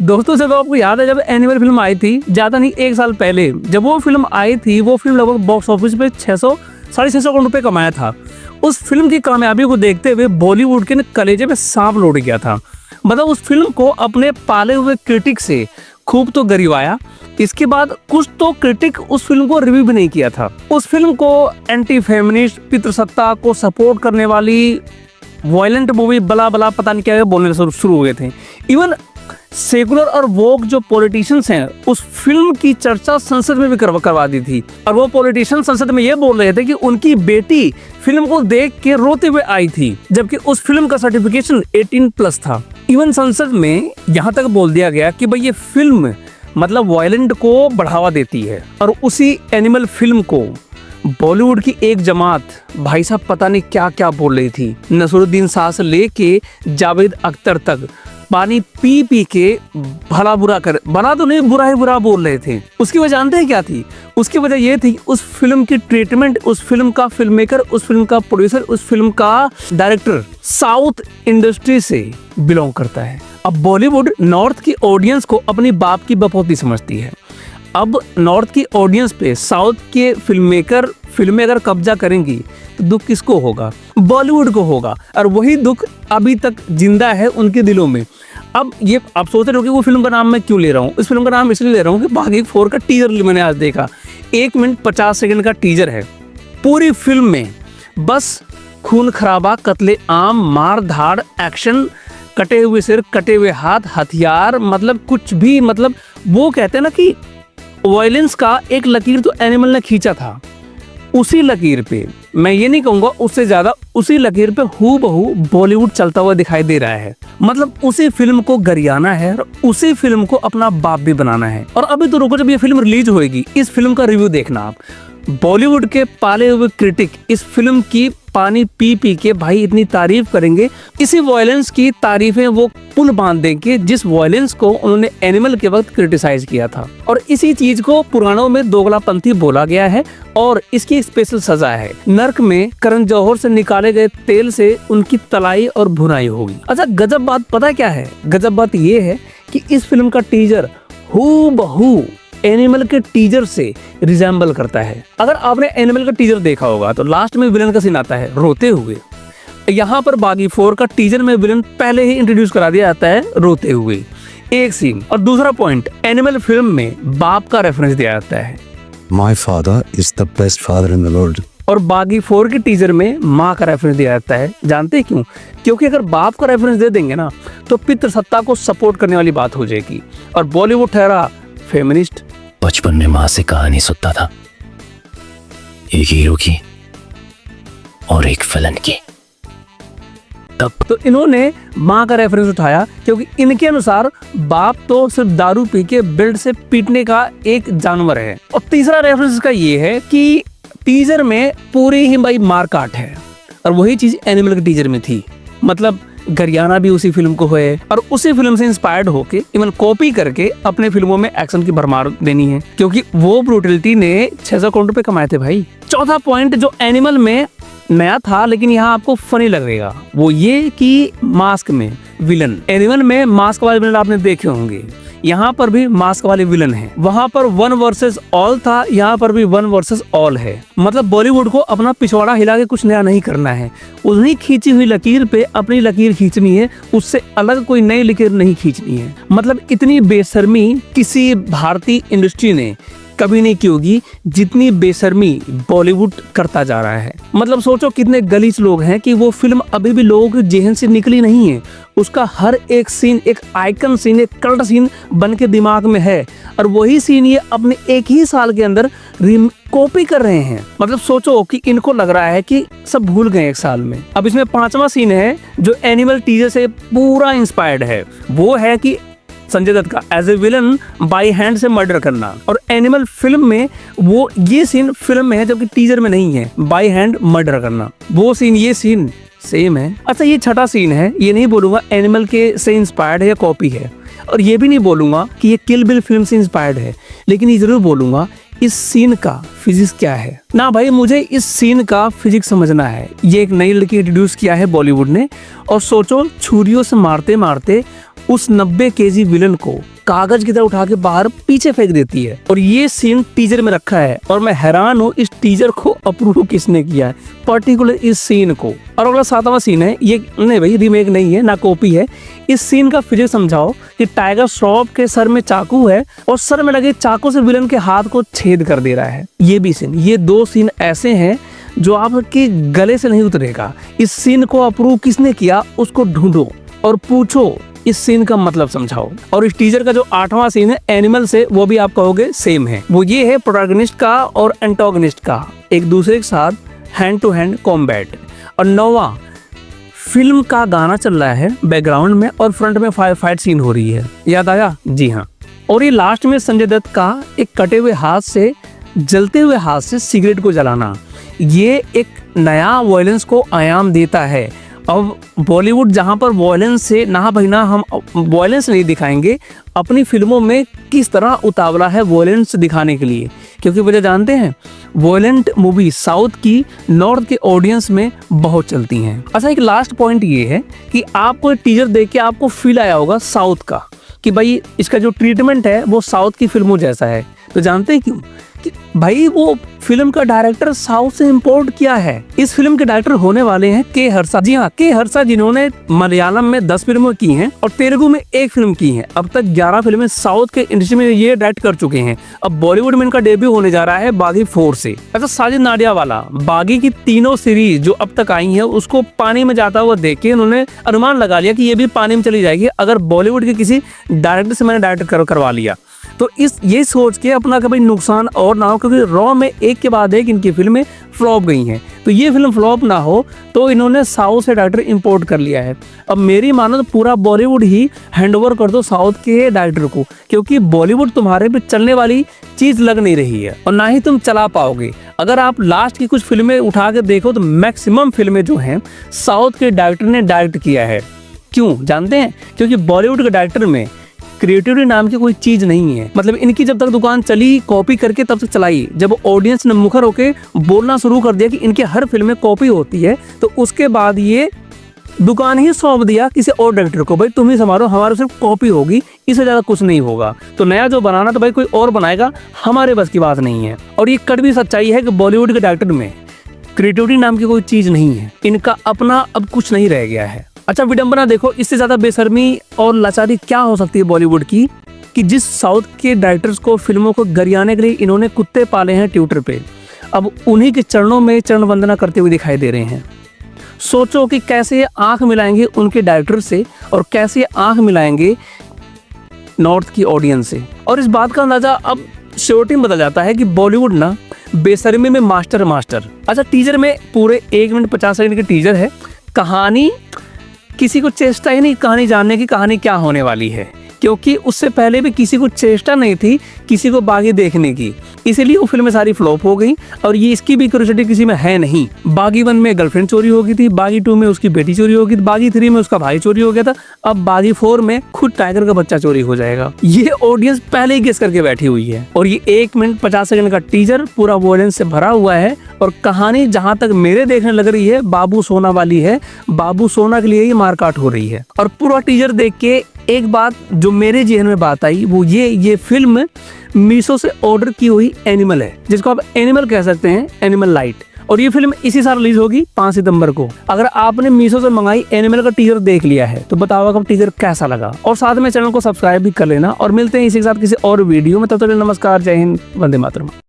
दोस्तों जब आपको याद है, जब एनिमल फिल्म आई थी, ज़्यादा नहीं 1 साल पहले जब वो फिल्म आई थी, वो फिल्म लगभग बॉक्स ऑफिस पे 600 साढ़े 600 करोड़ रुपए कमाया था। उस फिल्म की कामयाबी को देखते हुए बॉलीवुड के कलेजे में सांप लौट गया था। मतलब उस फिल्म को अपने पाले हुए क्रिटिक से खूब तो गरिवाया, इसके बाद कुछ तो क्रिटिक उस फिल्म को रिव्यू भी नहीं किया था। उस फिल्म को एंटी फेमिनिस्ट, पितृसत्ता को सपोर्ट करने वाली वायलेंट मूवी बला बला पता नहीं क्या बोलने शुरू हो गए थे। इवन सेकुलर और वोक जो पॉलिटिशियंस हैं, उस फिल्म की चर्चा संसद में भी करवा दी थी, और वो पॉलिटिशियन संसद में ये बोल रहे थे कि उनकी बेटी फिल्म को देख के रोते हुए आई थी, जबकि उस फिल्म का सर्टिफिकेशन 18+ था। इवन संसद में यहाँ तक बोल दिया गया कि भाई ये फिल्म मतलब वायलेंट को बढ़ावा देती है। और उसी एनिमल फिल्म को बॉलीवुड की एक जमात भाई साहब पता नहीं क्या क्या बोल रही थी। नसरुद्दीन शाह से लेके जावेद अख्तर तक पानी पी पी के भला बुरा कर, बना तो नहीं बुरा ही बुरा बोल रहे थे। उसकी वजह जानते हैं क्या थी? उसकी वजह ये थी उस फिल्म की ट्रीटमेंट, उस फिल्म का फिल्म मेकर, उस फिल्म का प्रोड्यूसर, उस फिल्म का डायरेक्टर साउथ इंडस्ट्री से बिलोंग करता है। अब बॉलीवुड नॉर्थ की ऑडियंस को अपनी बाप की बपौती समझती है। अब नॉर्थ की ऑडियंस पे साउथ के फिल्में अगर कब्जा करेंगी तो दुख किसको होगा? बॉलीवुड को होगा। और वही दुख अभी तक जिंदा है उनके दिलों में। अब ये आप सोच रहे हो कि वो फिल्म का नाम मैं क्यों ले रहा हूँ? इस फिल्म का नाम इसलिए ले रहा हूँ कि बागी 4 का टीजर मैंने आज देखा। 1 मिनट 50 सेकंड का टीजर है। पूरी फिल्म में बस खून खराबा, कत्ले आम, मार धाड़, एक्शन, कटे हुए सिर, कटे हुए हाथ, हथियार, मतलब कुछ भी, मतलब वो कहते हैं ना कि वायलेंस का एक लकीर तो एनिमल ने खींचा था। उसी लकीर पे, मैं ये नहीं कहूँगा उससे ज़्यादा, उसी लकीर पे हूबहू बॉलीवुड चलता हुआ दिखाई दे रहा है। मतलब उसी फिल्म को गरियाना है और उसी फिल्म को अपना बाप भी बनाना है। और अभी तो रुको, जब ये फिल्म रिलीज होएगी इस फिल्म का रिव्यू देखना आप। बॉलीवुड के पाले हुए क्रिटिक इस फिल्म की पानी पी पी के भाई इतनी तारीफ करेंगे, इसी वायलेंस की तारीफें वो पुल बांध देंगे जिस वायलेंस को उन्होंने एनिमल के वक्त क्रिटिसाइज किया था। और इसी चीज को पुराणों में दोगलापंथी बोला गया है और इसकी स्पेशल सजा है। नर्क में करण जौहर से निकाले गए तेल से उनकी तलाई और भुनाई होगी। अच्छा, गजब बात पता क्या है? गजब बात ये है कि इस फिल्म का टीजर हूबहू एनिमल के टीजर से रिजेंबल करता है। अगर आपने एनिमल का टीजर देखा होगा तो लास्ट में विलन का सीन आता है रोते हुए। यहाँ पर बागी 4 का टीजर में विलन पहले ही इंट्रोड्यूस करा दिया जाता है रोते हुए, एक सीन। और दूसरा पॉइंट, एनिमल फिल्म में बाप का रेफरेंस दिया जाता है, My father is the best father in the world। और बागी 4 के टीजर में माँ का रेफरेंस दिया जाता है। जानते हैं क्यों? क्योंकि अगर बाप का रेफरेंस दे देंगे ना तो पितृसत्ता को सपोर्ट करने वाली बात हो जाएगी और बॉलीवुड ठहरा फेमिनिस्ट। बचपन में माँ से कहानी सुनता था, एक हीरो की और एक विलन की। तब तो इन्होंने माँ का रेफरेंस उठाया क्योंकि इनके अनुसार बाप तो सिर्फ दारू पी के बेल्ट से पीटने का एक जानवर है। और तीसरा रेफरेंस का ये है कि टीजर में पूरी ही भाई मारकाट है और वही चीज एनिमल के टीजर में थी। मतलब गरियाना भी उसी फिल्म को है और उसी फिल्म से इंस्पायर्ड होके इवन कॉपी करके अपने फिल्मों में एक्शन की भरमार देनी है, क्योंकि वो ब्रूटलिटी ने 600 करोड़ रुपए कमाए थे भाई। चौथा पॉइंट जो एनिमल में नया था लेकिन यहाँ आपको फनी लगेगा, वो ये कि मास्क में विलन, एनिमल में मास्क वाले विलन आपने देखे होंगे, यहाँ पर भी मास्क वाले विलन है। वहां पर 1 वर्सेस ऑल था, यहाँ पर भी 1 वर्सेस ऑल है। मतलब बॉलीवुड को अपना पिछवाड़ा हिला के कुछ नया नहीं करना है, उन्हीं खींची हुई लकीर पे अपनी लकीर खींचनी है, उससे अलग कोई नई लकीर नहीं खींचनी है। मतलब इतनी बेशर्मी किसी भारतीय इंडस्ट्री ने कभी नहीं की होगी जितनी बेशर्मी बॉलीवुड करता जा रहा है। मतलब सोचो कितने गलीच लोग हैं कि वो फिल्म अभी भी लोगों के जेहन से निकली नहीं है। उसका हर एक सीन एक आइकन सीन, एक कल्ट सीन बन के दिमाग में है और वही सीन ये अपने एक ही साल के अंदर कॉपी कर रहे हैं। मतलब सोचो कि इनको लग रहा है कि सब भूल गए एक साल में। अब इसमें 5वां सीन है जो एनिमल टीजर से पूरा इंस्पायर्ड है, वो है कि संजय दत्त का as a villain by hand से मर्डर करना। और एनिमल फिल्म में वो ये सीन फिल्म में है जबकि टीजर में नहीं है, बाई हैंड मर्डर करना। वो सीन ये सीन सेम है। अच्छा, ये 6ठा सीन है, ये नहीं बोलूंगा एनिमल के से इंस्पायर्ड है या कॉपी है, और ये भी नहीं बोलूंगा कि ये किल बिल फिल्म से इंस्पायर्ड है, लेकिन ये जरूर बोलूंगा इस सीन का फिजिक्स क्या है ना भाई। मुझे इस सीन का फिजिक्स समझना है। ये एक नई लड़की इंट्रोड्यूस किया है बॉलीवुड ने, और सोचो छुरियों से मारते मारते उस 90 केजी विलन को कागज की तरह उठा के बाहर पीछे फेंक देती है। और ये सीन टीजर में रखा है और मैं हैरान हूँ इस टीजर को अप्रूव किसने किया है, पर्टिकुलर इस सीन को। और अगला 7वां सीन है, ये नहीं भाई रीमेक नहीं है ना कॉपी है। इस सीन का फिजिक्स समझाओ कि टाइगर श्रॉफ के सर में चाकू है और सर में लगे चाकू से विलन के हाथ को छेद कर दे रहा है। ये भी सीन, ये 2 सीन ऐसे हैं जो आपके गले से नहीं उतरेगा। इस सीन को अप्रूव किसने किया उसको ढूंढो और पूछो, इस सीन का मतलब समझाओ। और इस टीजर का जो 8वां सीन है एनिमल से, वो भी आप कहोगे सेम है। वो ये है प्रोटैगनिस्ट का और एंटागनिस्ट का एक दूसरे के साथ हैंड टू हैंड कॉम्बैट। और 9वां फिल्म का गाना चल रहा है बैकग्राउंड में और फ्रंट में फाइट सीन हो रही है। याद आया? जी हाँ। और ये लास्ट में संजय दत्त का एक कटे हुए हाथ से, जलते हुए हाथ से सिगरेट को जलाना, ये एक नया वायलेंस को आयाम देता है। अब बॉलीवुड जहाँ पर वॉयलेंस से ना भाई ना हम वॉयलेंस नहीं दिखाएंगे, अपनी फिल्मों में किस तरह उतावला है वॉयलेंस दिखाने के लिए, क्योंकि वजह जानते हैं वॉयलेंट मूवी साउथ की नॉर्थ के ऑडियंस में बहुत चलती हैं। अच्छा, एक लास्ट पॉइंट ये है कि आपको टीजर देख के आपको फील आया होगा साउथ का कि भाई इसका जो ट्रीटमेंट है वो साउथ की फिल्मों जैसा है। तो जानते हैं क्यों? कि भाई वो फिल्म का डायरेक्टर साउथ से इंपोर्ट किया है। इस फिल्म के डायरेक्टर होने वाले हैं के हर्षा। जी हाँ, के हर्षा, जिन्होंने मलयालम में 10 फिल्में की हैं और तेलुगु में 1 फिल्म की है। अब तक 11 फिल्में साउथ के इंडस्ट्री में ये डायरेक्ट कर चुके हैं। अब बॉलीवुड में इनका डेब्यू होने जा रहा है बागी 4 से। अच्छा, साजिद नाडियावाला, बागी की तीनों सीरीज जो अब तक आई है उसको पानी में जाता हुआ देख के उन्होंने अनुमान लगा लिया कि ये भी पानी में चली जाएगी अगर बॉलीवुड के किसी डायरेक्टर से मैंने डायरेक्ट करवा लिया। तो ये सोच के अपना कभी नुकसान और ना हो, क्योंकि रॉ में एक के बाद एक इनकी फिल्में फ्लॉप गई हैं। तो ये फिल्म फ्लॉप ना हो तो इन्होंने साउथ से डायरेक्टर इंपोर्ट कर लिया है। अब मेरी मानो तो पूरा बॉलीवुड ही हैंडओवर कर दो साउथ के डायरेक्टर को, क्योंकि बॉलीवुड तुम्हारे पे चलने वाली चीज़ लग नहीं रही है और ना ही तुम चला पाओगे। अगर आप लास्ट की कुछ फिल्में उठा के देखो तो मैक्सिमम फिल्में जो हैं साउथ के डायरेक्टर ने डायरेक्ट किया है। क्यों जानते हैं? क्योंकि बॉलीवुड के डायरेक्टर में क्रिएटिविटी नाम की कोई चीज नहीं है। मतलब इनकी जब तक दुकान चली कॉपी करके तब तक चलाई, जब ऑडियंस ने मुखर होके बोलना शुरू कर दिया कि इनके हर फिल्म में कॉपी होती है, तो उसके बाद ये दुकान ही सौंप दिया किसी और डायरेक्टर को, भाई तुम ही संभालो, हमारे सिर्फ कॉपी होगी, इससे ज्यादा कुछ नहीं होगा। तो नया जो बनाना तो भाई कोई और बनाएगा, हमारे बस की बात नहीं है। और ये कड़वी सच्चाई है कि बॉलीवुड के डायरेक्टर में क्रिएटिविटी नाम की कोई चीज नहीं है। इनका अपना अब कुछ नहीं रह गया है। अच्छा, विडंबना देखो, इससे ज्यादा बेशर्मी और लाचारी क्या हो सकती है बॉलीवुड की कि जिस साउथ के डायरेक्टर्स को फिल्मों को गरियाने के लिए इन्होंने कुत्ते पाले हैं ट्विटर पे, अब उन्हीं के चरणों में चरण वंदना करते हुए दिखाई दे रहे हैं। सोचो कि कैसे ये आंख मिलाएंगे उनके डायरेक्टर से और कैसे ये आंख मिलाएंगे नॉर्थ की ऑडियंस से। और इस बात का अंदाजा अब श्योरिटी में बदल जाता है कि बॉलीवुड ना बेशर्मी में मास्टर। अच्छा, टीजर में पूरे 1 मिनट 50 सेकंड की टीजर है। कहानी किसी को चेष्टा ही नहीं कहानी जानने की, कहानी क्या होने वाली है, क्योंकि उससे पहले भी किसी को चेष्टा नहीं थी किसी को बागी देखने की, इसीलिए वो फिल्में सारी फ्लॉप हो गई। और ये इसकी भी क्यूरियोसिटी किसी में है नहीं। बागी 1 में गर्लफ्रेंड चोरी हो गई थी, बागी 2 में उसकी बेटी चोरी हो गई थी, बागी 3 में उसका भाई चोरी हो गया था, अब बागी 4 में खुद टाइगर का बच्चा चोरी हो जाएगा। ये ऑडियंस पहले ही गेस करके बैठी हुई है। और ये 1 मिनट 50 सेकंड का टीजर पूरा वॉयलेंस से भरा हुआ है और कहानी जहां तक मेरे देखने लग रही है बाबू सोना वाली है। बाबू सोना के लिए ही मारकाट हो रही है। और पूरा टीजर देख के एक बात जो मेरे जेहन में बात आई वो ये फिल्म मीशो से ऑर्डर की हुई एनिमल है, जिसको आप एनिमल कह सकते हैं, एनिमल लाइट। और ये फिल्म इसी साल रिलीज होगी 5 सितंबर को। अगर आपने मीशो से मंगाई एनिमल का टीजर देख लिया है तो बताओ अब टीजर कैसा लगा, और साथ में चैनल को सब्सक्राइब भी कर लेना। और मिलते हैं इसी के साथ किसी और वीडियो में, तब तक नमस्कार, जय हिंद, वंदे मातरम।